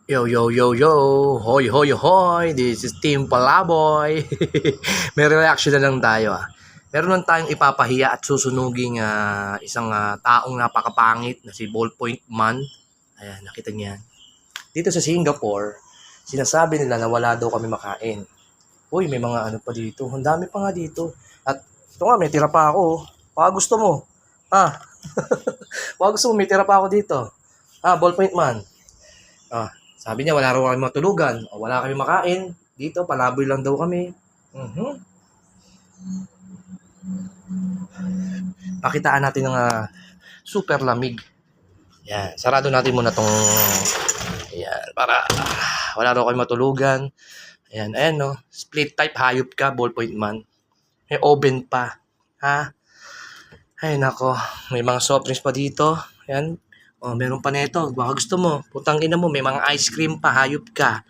Yo, yo, yo, yo! Hoy, hoy, hoy! This is Team Palaboy! May reaction na lang tayo Meron lang tayong ipapahiya at susunuging isang taong napakapangit na si Ballpoint Man. Ayan, nakita niyan. Dito sa Singapore, sinasabi nila na wala daw kami makain. Uy, may mga ano pa dito. Ang dami pa nga dito. At ito nga, may tira pa ako. Baka gusto mo. Baka gusto mo, may tira pa ako dito. Ballpoint Man. Sabi niya wala raw kami matulugan o wala kami makain. Dito, palaboy lang daw kami. Pakitaan natin ng super lamig. Yan, sarado natin muna tong para wala raw kami matulugan. Ayan no. Split type hayop ka, Ballpoint Man. May oven pa. Ay nako, may mga soft drinks pa dito. Ayan. Meron pa nito. Baka gusto mo. Putang ina mo, may mga ice cream pa. Hayop ka.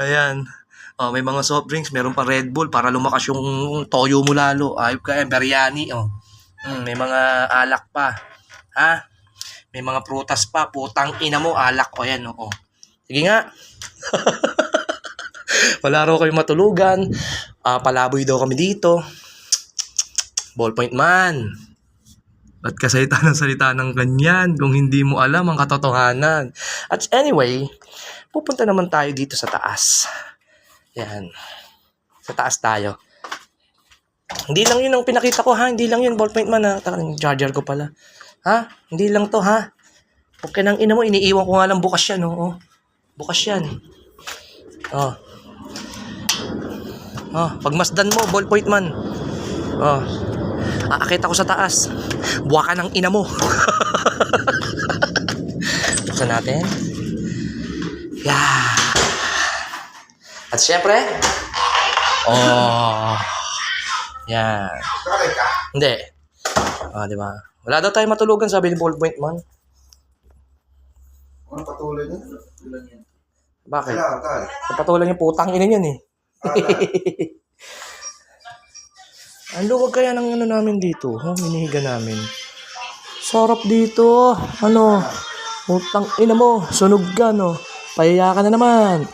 Ayan. May mga soft drinks. Meron pa Red Bull para lumakas yung toyo mo lalo. Hayop ka. Biryani. May mga alak pa. May mga prutas pa. Putang ina mo, alak. Ayan. Sige nga. Wala raw kayo matulugan. Palaboy daw kami dito. Ballpoint Man. Ba't ka salita ng ganyan kung hindi mo alam ang katotohanan? At anyway, pupunta naman tayo dito sa taas. Yan. Sa taas tayo. Hindi lang yun ang pinakita ko Hindi lang yun, Ballpoint Man charger ko pala. Hindi lang to Okay nang ina mo, iniiwan ko nga lang bukas yan Bukas yan. Pagmasdan mo, Ballpoint Man. Aakit ako sa taas. Buwa ka ng ina mo. Buksan natin. At syempre, yan. Hindi. Diba? Wala daw tayo matulugan, sabi ni Ballpoint Man. Ano patuloy niya? Bakit? Patuloy niya, putang ina niyan Ang luwag kaya ng namin dito, hinihiga namin. Sarap dito. Utang ina mo, sunog ka, Pahiya ka na naman.